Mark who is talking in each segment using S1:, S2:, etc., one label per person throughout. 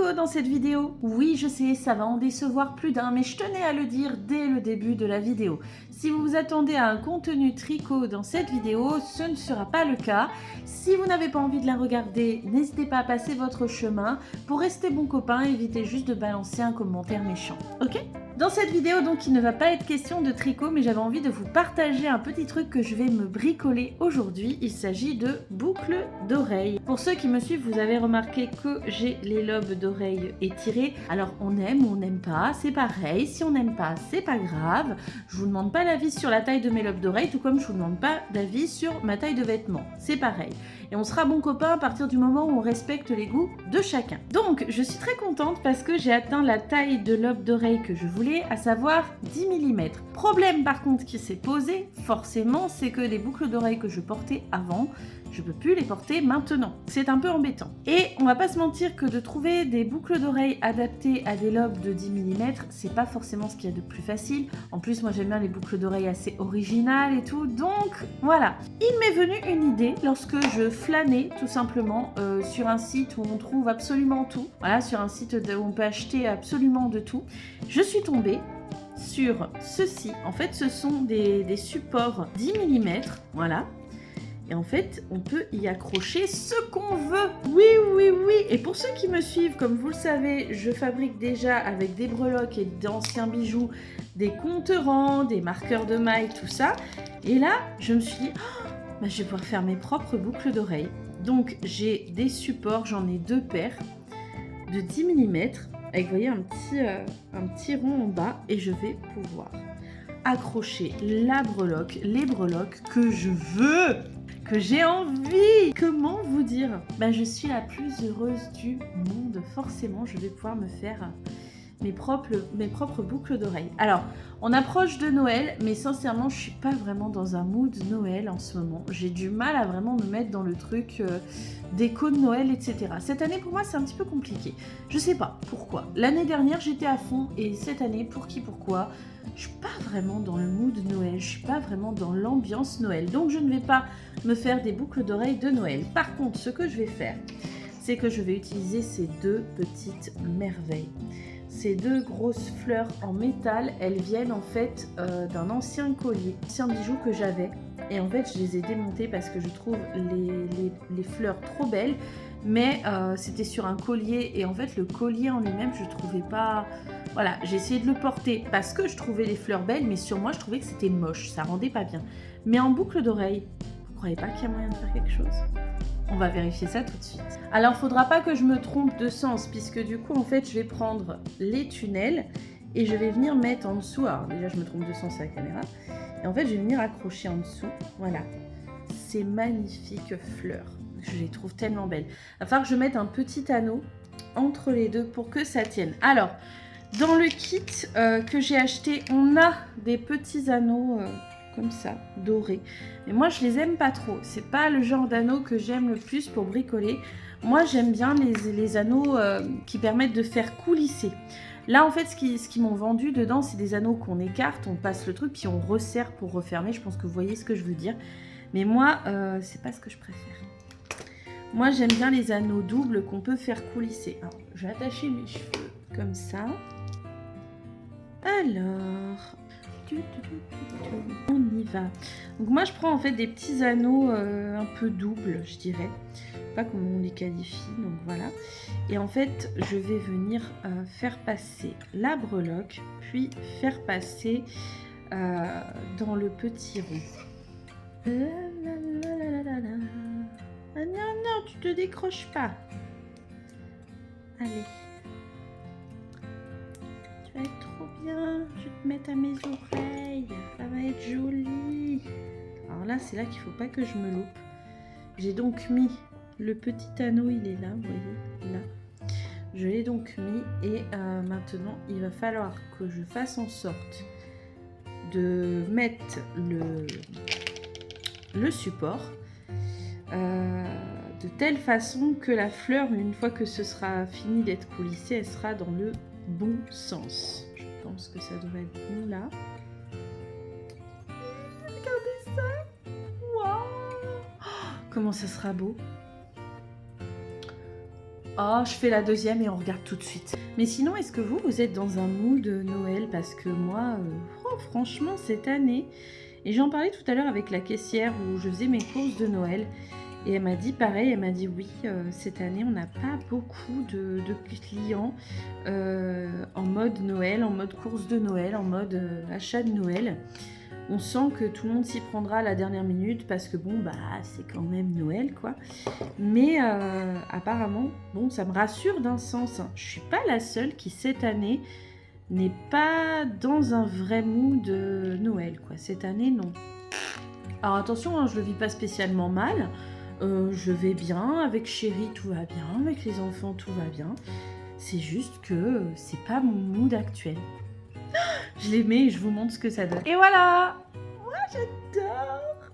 S1: tricot dans cette vidéo. Oui, je sais, ça va en décevoir plus d'un, mais je tenais à le dire dès le début de la vidéo. Si vous vous attendez à un contenu tricot dans cette vidéo, ce ne sera pas le cas. Si vous n'avez pas envie de la regarder, n'hésitez pas à passer votre chemin. Pour rester bon copain, évitez juste de balancer un commentaire méchant, ok ? Dans cette vidéo, donc, il ne va pas être question de tricot, mais j'avais envie de vous partager un petit truc que je vais me bricoler aujourd'hui. Il s'agit de boucles d'oreilles. Pour ceux qui me suivent, vous avez remarqué que j'ai les lobes d'oreilles étirés. Alors, on aime ou on n'aime pas, c'est pareil. Si on n'aime pas, c'est pas grave. Je vous demande pas l'avis sur la taille de mes lobes d'oreilles, tout comme je vous demande pas d'avis sur ma taille de vêtements. C'est pareil. Et on sera bon copain à partir du moment où on respecte les goûts de chacun. Donc, je suis très contente parce que j'ai atteint la taille de lobe d'oreille que je voulais, à savoir 10 mm. Problème par contre qui s'est posé, forcément, c'est que les boucles d'oreilles que je portais avant, je peux plus les porter maintenant. C'est un peu embêtant. Et on va pas se mentir que de trouver des boucles d'oreilles adaptées à des lobes de 10 mm, c'est pas forcément ce qu'il y a de plus facile. En plus, moi j'aime bien les boucles d'oreilles assez originales et tout, donc voilà. Il m'est venu une idée lorsque je flânais tout simplement sur un site où on trouve absolument tout. Voilà, sur un site où on peut acheter absolument de tout. Je suis tombée sur ceci. En fait, ce sont des supports 10 mm, voilà. Et en fait, on peut y accrocher ce qu'on veut. Oui, oui, oui. Et pour ceux qui me suivent, comme vous le savez, je fabrique déjà avec des breloques et d'anciens bijoux, des compte-rangs, des marqueurs de mailles, tout ça. Et là, je me suis dit, oh, bah, je vais pouvoir faire mes propres boucles d'oreilles. Donc, j'ai des supports, j'en ai 2 paires de 10 mm, avec, vous voyez, un petit rond en bas. Et je vais pouvoir accrocher la breloque, les breloques que je veux, que j'ai envie. Comment vous dire ? Ben, je suis la plus heureuse du monde. Forcément, je vais pouvoir me faire mes propres boucles d'oreilles. Alors, on approche de Noël, mais sincèrement, je suis pas vraiment dans un mood Noël en ce moment. J'ai du mal à vraiment me mettre dans le truc déco de Noël, etc. Cette année, pour moi, c'est un petit peu compliqué. Je sais pas pourquoi. L'année dernière, j'étais à fond, et cette année, pourquoi ? Je suis pas vraiment dans le mood Noël, je suis pas vraiment dans l'ambiance Noël. Donc, je ne vais pas me faire des boucles d'oreilles de Noël. Par contre, ce que je vais faire, c'est que je vais utiliser ces 2 petites merveilles. Ces 2 grosses fleurs en métal, elles viennent en fait d'un ancien collier, ancien bijou que j'avais. Et en fait, je les ai démontées parce que je trouve les fleurs trop belles. Mais c'était sur un collier et en fait, le collier en lui-même, je trouvais pas... Voilà, j'ai essayé de le porter parce que je trouvais les fleurs belles, mais sur moi, je trouvais que c'était moche, ça rendait pas bien. Mais en boucle d'oreille, vous croyez pas qu'il y a moyen de faire quelque chose ? On va vérifier ça tout de suite. Alors, faudra pas que je me trompe de sens, puisque du coup, en fait, je vais prendre les tunnels et je vais venir mettre en dessous. Alors, déjà, je me trompe de sens à la caméra. Et en fait, je vais venir accrocher en dessous. Voilà. Ces magnifiques fleurs. Je les trouve tellement belles. Il va falloir que je mette un petit anneau entre les deux pour que ça tienne. Alors, dans le kit que j'ai acheté, on a des petits anneaux... comme ça, dorés. Mais moi, je les aime pas trop. C'est pas le genre d'anneau que j'aime le plus pour bricoler. Moi, j'aime bien les anneaux qui permettent de faire coulisser. Là, en fait, ce qu'ils m'ont vendu dedans, c'est des anneaux qu'on écarte, on passe le truc, puis on resserre pour refermer. Je pense que vous voyez ce que je veux dire. Mais moi, c'est pas ce que je préfère. Moi, j'aime bien les anneaux doubles qu'on peut faire coulisser. Alors, je vais attacher mes cheveux comme ça. Alors... on y va. Donc moi je prends en fait des petits anneaux un peu doubles, je dirais. Je sais pas comment on les qualifie, donc voilà. Et en fait je vais venir faire passer la breloque, puis faire passer dans le petit rond. Ah non, non, tu te décroches pas. Allez. Tu vas être trop bien, je vais te mettre à mes oreilles, ça va être joli. Alors là, c'est là qu'il faut pas que je me loupe. J'ai donc mis le petit anneau, il est là, vous voyez, là. Je l'ai donc mis et maintenant, il va falloir que je fasse en sorte de mettre le support de telle façon que la fleur, une fois que ce sera fini d'être coulissé, elle sera dans le bon sens. Je pense que ça devrait être bon là. Regardez ça. Waouh. Oh, comment ça sera beau. Oh, je fais la deuxième et on regarde tout de suite. Mais sinon, est-ce que vous êtes dans un mood de Noël? Parce que moi, franchement, cette année, et j'en parlais tout à l'heure avec la caissière où je faisais mes courses de Noël, et elle m'a dit pareil, elle m'a dit oui, cette année, on n'a pas beaucoup de clients en mode Noël, en mode course de Noël, en mode achat de Noël. On sent que tout le monde s'y prendra à la dernière minute parce que bon, bah, c'est quand même Noël, quoi. Mais apparemment, bon, ça me rassure d'un sens. Je suis pas la seule qui, cette année, n'est pas dans un vrai mood de Noël, quoi. Cette année, non. Alors attention, hein, je le vis pas spécialement mal. Je vais bien, avec chérie, tout va bien, avec les enfants, tout va bien. C'est juste que c'est pas mon mood actuel. Je les mets et je vous montre ce que ça donne. Et voilà! Moi, j'adore!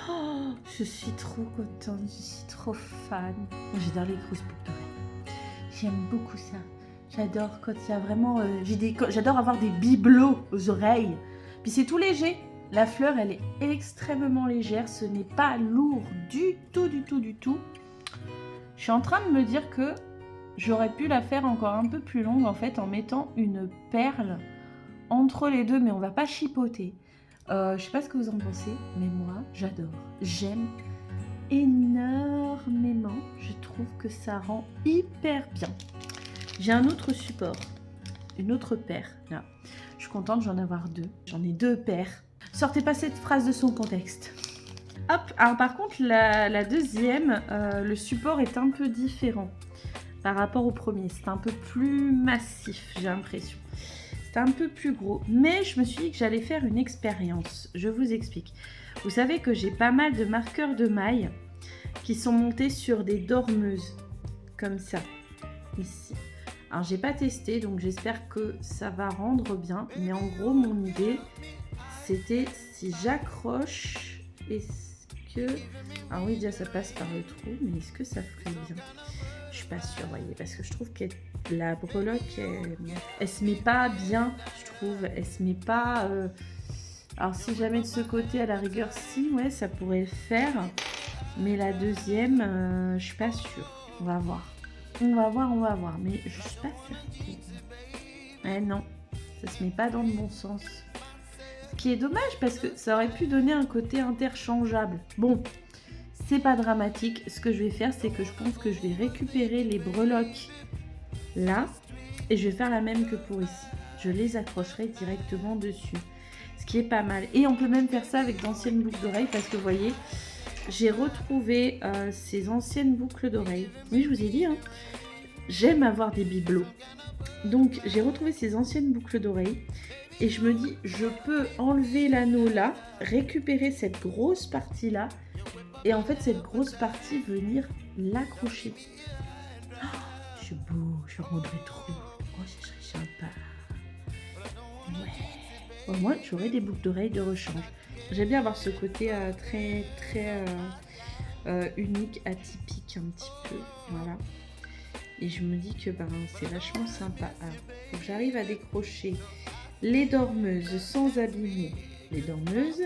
S1: Oh, je suis trop contente, je suis trop fan. J'adore les grosses boucles d'oreilles. J'aime beaucoup ça. J'adore quand il y a vraiment... j'adore avoir des bibelots aux oreilles. Puis c'est tout léger. La fleur, elle est extrêmement légère. Ce n'est pas lourd du tout, du tout, du tout. Je suis en train de me dire que j'aurais pu la faire encore un peu plus longue, en fait, en mettant une perle entre les deux, mais on va pas chipoter. Je sais pas ce que vous en pensez, mais moi, j'adore. J'aime énormément. Je trouve que ça rend hyper bien. J'ai un autre support, une autre paire, là. Je suis contente, j'en avoir deux. J'en ai deux paires. Sortez pas cette phrase de son contexte. Hop, alors par contre, la deuxième, le support est un peu différent par rapport au premier. C'est un peu plus massif, j'ai l'impression. C'est un peu plus gros. Mais je me suis dit que j'allais faire une expérience. Je vous explique. Vous savez que j'ai pas mal de marqueurs de mailles qui sont montés sur des dormeuses. Comme ça. Ici. Alors, j'ai pas testé, donc j'espère que ça va rendre bien. Mais en gros, mon idée, c'était si j'accroche, est-ce que... Ah oui, déjà, ça passe par le trou, mais est-ce que ça ferait bien? Je suis pas sûre, vous voyez, parce que je trouve que la breloque, elle se met pas bien, je trouve. Elle se met pas... Alors, si jamais de ce côté, à la rigueur, si, ouais, ça pourrait le faire. Mais la deuxième, je suis pas sûre. On va voir. On va voir, mais je suis pas certaine. Ouais, non, ça se met pas dans le bon sens. Ce qui est dommage, parce que ça aurait pu donner un côté interchangeable. Bon, c'est pas dramatique. Ce que je vais faire, c'est que je pense que je vais récupérer les breloques là, et je vais faire la même que pour ici. Je les accrocherai directement dessus, ce qui est pas mal. Et on peut même faire ça avec d'anciennes boucles d'oreilles, parce que vous voyez... J'ai retrouvé ces anciennes boucles d'oreilles. Oui, je vous ai dit, hein, j'aime avoir des bibelots. Donc, j'ai retrouvé ces anciennes boucles d'oreilles. Et je me dis, je peux enlever l'anneau là, récupérer cette grosse partie-là. Et en fait, cette grosse partie, venir l'accrocher. Oh, c'est beau, je rendrai trop. Oh, ce serait sympa. Ouais. Au moins, j'aurai des boucles d'oreilles de rechange. J'aime bien avoir ce côté très unique, atypique un petit peu, voilà. Et je me dis que c'est vachement sympa. Alors, faut que j'arrive à décrocher les dormeuses sans abîmer les dormeuses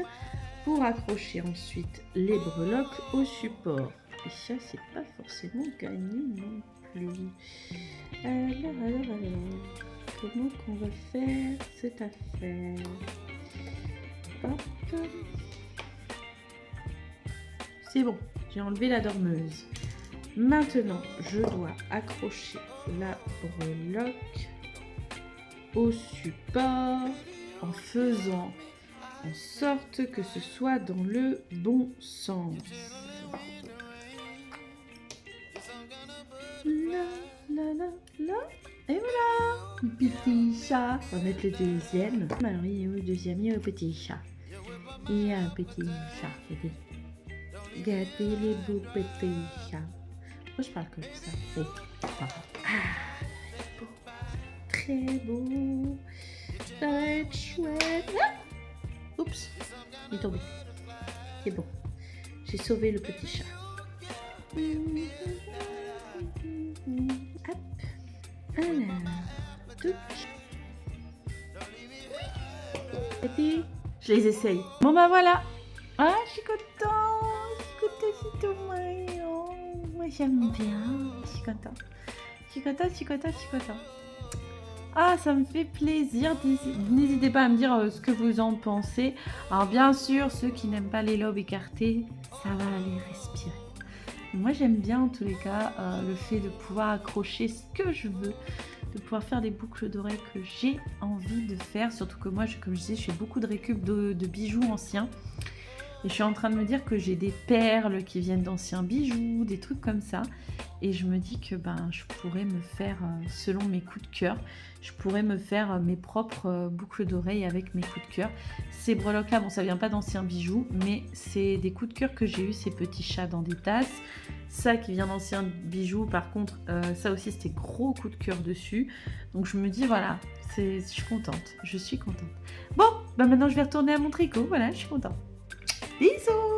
S1: pour accrocher ensuite les breloques au support. Et ça, c'est pas forcément gagné non plus. Alors, comment qu'on va faire cette affaire? Hop. C'est bon, j'ai enlevé la dormeuse. Maintenant, je dois accrocher la breloque au support en faisant en sorte que ce soit dans le bon sens. Là, là, là, là. Et voilà, petit chat. On va mettre le deuxième. Alors, il est où le deuxième? Il y a un petit chat. Il y a un petit chat. Regardez les beaux petits chats. Pourquoi je parle comme ça? Oh, ah, beau. Très beau. Ça va être chouette. Ah, oups, il est tombé. C'est bon. J'ai sauvé le petit chat. Hop. Alors, tout. Et je les essaye. Bon bah voilà. Ah, je suis contente. Je suis contente, c'est tout mignon. Moi j'aime bien. Je suis contente. Chicota, chicota, chicota. Ah, ça me fait plaisir. N'hésitez pas à me dire ce que vous en pensez. Alors bien sûr, ceux qui n'aiment pas les lobes écartés, ça va aller respirer. Moi j'aime bien en tous les cas le fait de pouvoir accrocher ce que je veux, de pouvoir faire des boucles d'oreilles que j'ai envie de faire. Surtout que moi, comme je disais, je fais beaucoup de récup de bijoux anciens. Et je suis en train de me dire que j'ai des perles qui viennent d'anciens bijoux, des trucs comme ça. Et je me dis que je pourrais me faire, selon mes coups de cœur, je pourrais me faire mes propres boucles d'oreilles avec mes coups de cœur. Ces breloques-là, bon, ça vient pas d'anciens bijoux, mais c'est des coups de cœur que j'ai eu, ces petits chats dans des tasses. Ça qui vient d'anciens bijoux, par contre, ça aussi, c'était gros coup de cœur dessus. Donc je me dis, voilà, je suis contente, je suis contente. Bon, maintenant je vais retourner à mon tricot, voilà, je suis contente. Bisous!